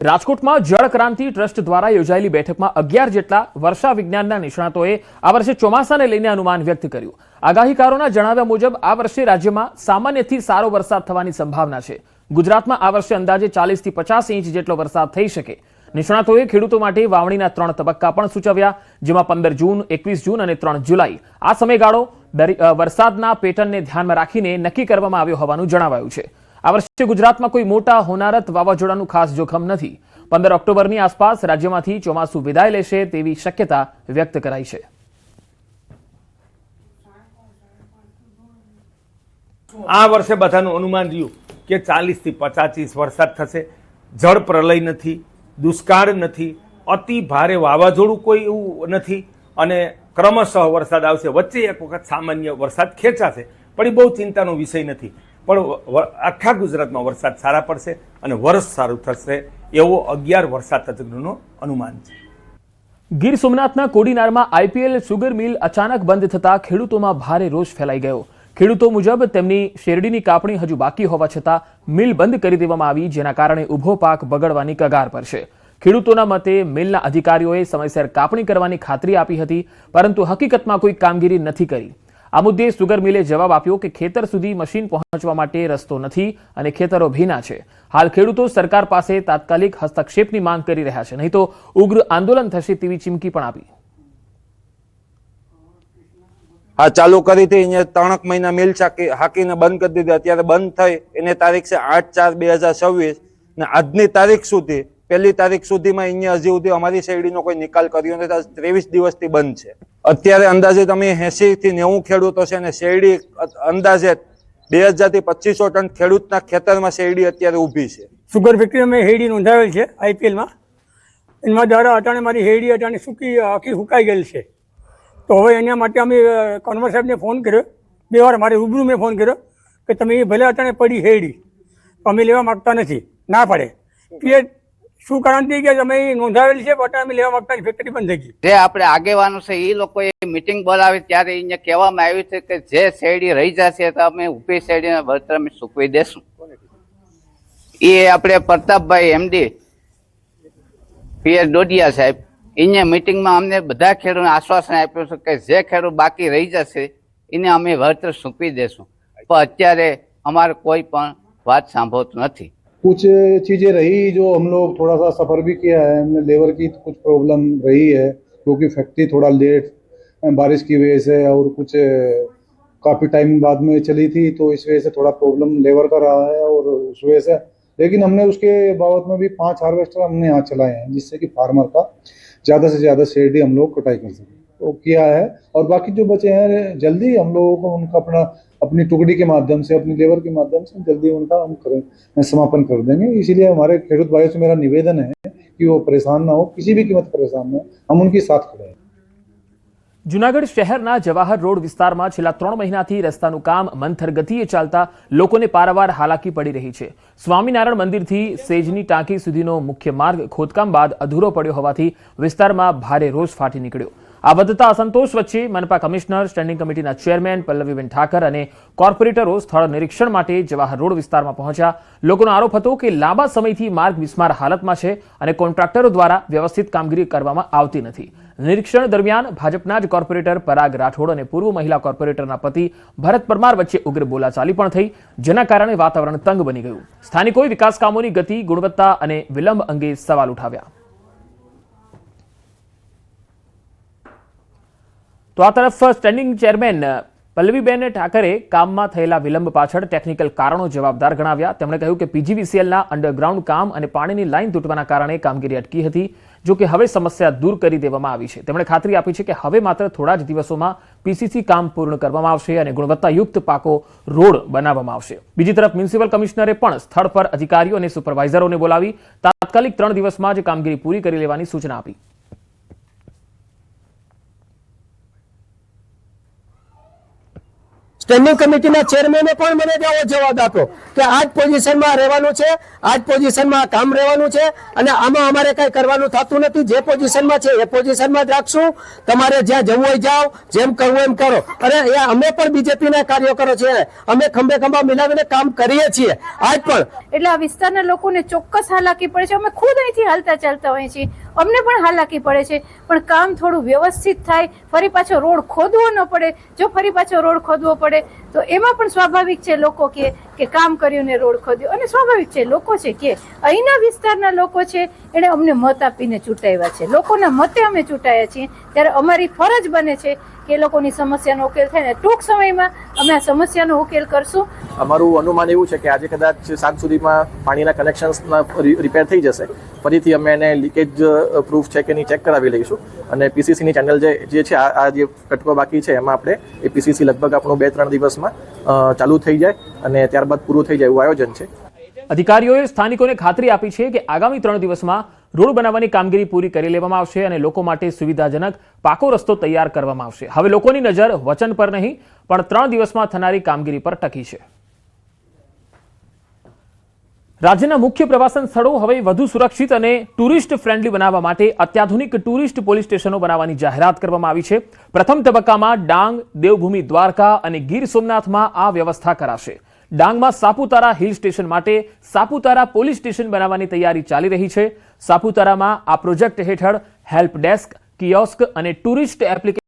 રાજકોટમાં જળ ક્રાંતિ ટ્રસ્ટ દ્વારા યોજાયેલી બેઠકમાં 11 જેટલા વર્ષા વિજ્ઞાનના નિષ્ણાતોએ આ વર્ષે ચોમાસાને લઈને અનુમાન વ્યક્ત કર્યું। આગાહીકારોના જણાવ્યા મુજબ આ વર્ષે રાજ્યમાં સામાન્યથી સારો વરસાદ થવાની સંભાવના છે। ગુજરાતમાં આ વર્ષે અંદાજે 40 થી 50 ઇંચ જેટલો વરસાદ થઈ શકે। નિષ્ણાતોએ ખેડૂતો માટે વાવણીના 3 તબક્કા પણ સૂચવ્યા, જેમાં 15 જૂન, 21 જૂન અને 3 જુલાઈ આ સમયગાળો વરસાદના પેટર્નને ધ્યાનમાં રાખીને નક્કી કરવામાં આવ્યો હોવાનું જણાવાયું છે। આ વર્ષે ગુજરાતમાં કોઈ મોટા હોનારત વાવાઝોડાનું ખાસ જોખમ નથી। 15 ઓક્ટોબરની આસપાસ રાજ્યમાંથી ચોમાસું વિદાય લેશે તેવી શક્યતા વ્યક્ત કરાઈ છે। આ વર્ષે બધાનું અનુમાન રહ્યું કે 40 થી 50 ઇંચ વરસાદ થશે। જળ પ્રલય નથી, દુષ્કાળ નથી, અતિ ભારે વાવાઝોડું કોઈ એવું નથી અને ક્રમશઃ વરસાદ આવશે। વચ્ચે એક વખત સામાન્ય વરસાદ ખેંચાશે, પણ એ બહુ ચિંતાનો વિષય નથી। પણ આખા ગુજરાતમાં વરસાદ સારા પડશે અને વર્ષ સારું થશે એવો 11 વરસાદ તજજ્ઞોનો અનુમાન છે। ગીર સોમનાથના કોડીનારમાં આઈપીએલ સુગર મિલ અચાનક બંધ થતા ખેડૂતોમાં ભારે રોષ ફેલાઈ ગયો। ખેડૂતો મુજબ તેમની શેરડીની કાપણી હજુ બાકી હોવા છતાં મિલ બંધ કરી દેવામાં આવી, જેના કારણે ઊભો પાક બગડવાની કગાર પર છે। ખેડૂતોના મતે મિલના અધિકારીઓએ સમયસર કાપણી કરવાની ખાતરી આપી હતી, પરંતુ હકીકતમાં કોઈ કામગીરી નથી કરી। આ મુદ્દે સુગર મિલે જવાબ આપ્યો કે ખેતર સુધી મશીન પહોંચવા માટે રસ્તો નથી અને ખેતરો ભીના છે। હાલ ખેડૂતો સરકાર પાસે તાત્કાલિક હસ્તક્ષેપની માંગ કરી રહ્યા છે, નહીં તો ઉગ્ર આંદોલન થશે તેવી ચીમકી પણ આપી। આ ચાલુ કરી હતી, અહીંયા 3 મહિના મિલ હાકીને બંધ કરી દીધી। અત્યારે બંધ થઈ એને તારીખ છે 8/4/2026 ને આજની તારીખ સુધી 1 તારીખ સુધીમાં અહીંયા હજી સુધી અમારી શેરડીનો કોઈ નિકાલ કર્યો નથી। 23 દિવસથી બંધ છે। અત્યારે અંદાજે તમે 80 થી 90 ખેડૂતો છે અને શેરડી અંદાજે 2000 થી 2500 ટન ખેડૂતના ખેતરમાં શેરડી અત્યારે ઊભી છે। સુગર ફેક્ટરી અમે શેરડી નોંધાવેલ છે આઈપીએલમાં। એમાં દ્વારા અટાણે મારી શેરડી અટાણે આખી સુકાઈ ગયેલ છે। તો હવે એના માટે અમે કન્વર સાહેબને ફોન કર્યો, 2 વાર મારે રૂબરૂ મેં ફોન કર્યો કે તમે ભલે અટાણે પડી શેરડી અમે લેવા માગતા નથી, ના પડે કે શું કારણ કે અમે નોંધાવેલ છે પણ અમે લેવા માંગતા ફેક્ટરી બંધ થઈ ગઈ। જે આપણે આગેવાનો છે એ લોકોએ મીટિંગ બોલાવી ત્યારે અહીંયા કહેવામાં આવ્યું છે કે જે શેરડી રહી જશે તો અમે ઊભી શેરડીના વળતર અમે ચૂકવી દેશું। એ આપણે પ્રતાપભાઈ એમડી પીએસ ડોડિયા સાહેબ અહીંયા મીટિંગમાં અમને બધા ખેડૂતોને આશ્વાસન આપ્યું છે કે જે ખેડૂત બાકી રહી જશે એને અમે વળતર ચૂકવી દેશું, પણ અત્યારે અમારે કોઈ પણ વાત સાંભળતું નથી। कुछ चीज़ें रही जो हम लोग थोड़ा सा सफ़र भी किया है, हमने लेबर की कुछ प्रॉब्लम रही है क्योंकि फैक्ट्री थोड़ा लेट बारिश की वजह से और कुछ काफ़ी टाइम बाद में चली थी, तो इस वजह से थोड़ा प्रॉब्लम लेबर का रहा है और उस वजह से, लेकिन हमने उसके बाबत में भी 5 हार्वेस्टर हमने यहाँ चलाए हैं जिससे कि फार्मर का ज़्यादा से ज़्यादा शेरडी हम लोग कटाई कर सकें, तो किया है। और बाकी जो बचे हैं जल्दी हम लोगों को उनका अपनी टुकड़ी के माध्यम से, अपनी लेबर के माध्यम से जल्दी उनका हम समापन कर देंगे। इसीलिए हमारे खेडूत भाइयों से मेरा निवेदन है कि वो परेशान ना हो, किसी भी कीमत परेशान ना हो, हम उनकी साथ खड़े हैं। જૂનાગઢ શહેરના જવાહર રોડ વિસ્તારમાં છેલ્લા 3 મહિનાથી રસ્તાનું કામ મંથર ગતિએ ચાલતા લોકોને પારાવાર હાલાકી પડી રહી છે। સ્વામિનારાયણ મંદિરથી સેજની ટાંકી સુધીનો મુખ્ય માર્ગ ખોદકામ બાદ અધૂરો પડ્યો હોવાથી વિસ્તારમાં ભારે રોષ ફાટી નીકળ્યો। આ વધતા અસંતોષ વચ્ચે મનપા કમિશનર, સ્ટેન્ડિંગ કમિટીના ચેરમેન પલ્લવીબેન ઠાકર અને કોર્પોરેટરો સ્થળ નિરીક્ષણ માટે જવાહર રોડ વિસ્તારમાં પહોંચ્યા। લોકોનો આરોપ હતો કે લાંબા સમયથી માર્ગ બિસ્માર હાલતમાં છે અને કોન્ટ્રાક્ટરો દ્વારા વ્યવસ્થિત કામગીરી કરવામાં આવતી નથી। નિરીક્ષણ દરમિયાન ભાજપના જ કોર્પોરેટર પરાગ રાઠોડ અને પૂર્વ મહિલા કોર્પોરેટરના પતિ ભરત પરમાર વચ્ચે ઉગ્ર બોલાચાલી પણ થઈ, જેના કારણે વાતાવરણ તંગ બની ગયું। સ્થાનિકોએ વિકાસ કામોની ગતિ, ગુણવત્તા અને વિલંબ અંગે સવાલ ઉઠાવ્યા। તો આ તરફ સ્ટેન્ડિંગ ચેરમેન પલ્લવીબેન ઠાકરે કામમાં થયેલા વિલંબ પાછળ ટેકનિકલ કારણો જવાબદાર ગણાવ્યા। તેમણે કહ્યું કે પીજીવીસીએલના અંડરગ્રાઉન્ડ કામ અને પાણીની લાઇન તૂટવાના કારણે કામગીરી અટકી હતી, જો કે હવે સમસ્યા દૂર કરી દેવામાં આવી છે। તેમણે ખાતરી આપી છે કે હવે માત્ર થોડા જ દિવસોમાં પીસીસી કામ પૂર્ણ કરવામાં આવશે અને ગુણવત્તાયુક્ત પાકો રોડ બનાવવામાં આવશે। બીજી તરફ મ્યુનિસિપલ કમિશનરે પણ સ્થળ પર અધિકારીઓ અને સુપરવાઇઝરોને બોલાવી તાત્કાલિક 3 દિવસમાં જ કામગીરી પૂરી કરી લેવાની સૂચના આપી। સ્ટેન્ડિંગ કમિટીના ચેરમેને પણ મને એવો જવાબ આપ્યો કે આ જ પોઝિશનમાં રહેવાનું છે, આ જ પોઝિશનમાં કામ રહેવાનું છે અને આમાં અમારે કઈ કરવાનું થતું નથી. જે પોઝિશનમાં છે એ પોઝિશનમાં જ રાખશું. તમારે જ્યાં જવું હોય જાઓ, જેમ કરવું એમ કરો. અરે એ અમે પણ બીજેપીના કાર્યકરો છે, અમે ખંભે ખંભા મિલાવીને કામ કરીએ છીએ આજ પણ. એટલે આ વિસ્તારના લોકોને ચોક્કસ હાલાકી પડે છે. અમે ખુદ અહીંથી હાલતા ચાલતા હોઈએ છીએ, અમને પણ હાલાકી પડે છે. પણ કામ થોડું વ્યવસ્થિત થાય, ફરી પાછો રોડ ખોદવો ન પડે. જો ફરી પાછો રોડ ખોદવો પડે તો એમાં પણ સ્વાભાવિક છે લોકો કે કામ કર્યું ને રોડ ખોદ્યો. અને સ્વાભાવિક છે લોકો છે કે અહીંના વિસ્તારના લોકો છે એને અમને મત આપીને ચૂંટાવ્યા છે. લોકોના મતે અમે ચૂંટાયા છીએ, ત્યારે અમારી ફરજ બને છે કે એ લોકોની સમસ્યાનો ઉકેલ થાય ને ટૂંક સમયમાં અમે આ સમસ્યાનો ઉકેલ કરશું. અમારું અનુમાન એવું છે કે આજે કદાચ 7 સુધીમાં પાણીના કનેક્શન્સના રિપેર થઈ જશે. ફરીથી અમે એને લીકેજ પ્રૂફ છે કે નહીં ચેક કરાવી લઈશું અને પીસીસીની ચેનલ જે છે આ જે કટકો બાકી છે એમાં આપણે એ પીસીસી લગભગ આપણું 2-3 દિવસમાં ચાલુ થઈ જાય અને ત્યારબાદ પૂરું થઈ જાય એવું આયોજન છે. અધિકારીઓએ સ્થાનિકોને ખાતરી આપી છે કે આગામી 3 દિવસમાં રોડ બનાવવાની કામગીરી પૂરી કરી લેવામાં આવશે અને લોકો માટે સુવિધાજનક પાકો રસ્તો તૈયાર કરવામાં આવશે. હવે લોકોની નજર વચન પર નહીં પણ 3 દિવસમાં થનારી કામગીરી પર ટકી છે. રાજ્યના મુખ્ય પ્રવાસન સ્થળો હવે વધુ સુરક્ષિત અને ટુરિસ્ટ ફ્રેન્ડલી બનાવવા માટે અત્યાધુનિક ટુરિસ્ટ પોલીસ સ્ટેશનો બનાવવાની જાહેરાત કરવામાં આવી છે. પ્રથમ તબક્કામાં ડાંગ, દેવભૂમિ દ્વારકા અને ગીર સોમનાથમાં આ વ્યવસ્થા કરાશે. ડાંગમાં સાપુતારા હિલ સ્ટેશન માટે સાપુતારા પોલીસ સ્ટેશન બનાવવાની તૈયારી ચાલી રહી છે. સાપુતારામાં આ પ્રોજેક્ટ હેઠળ હેલ્પ ડેસ્ક, કિયોસ્ક અને ટુરિસ્ટ એપ્લિકેશન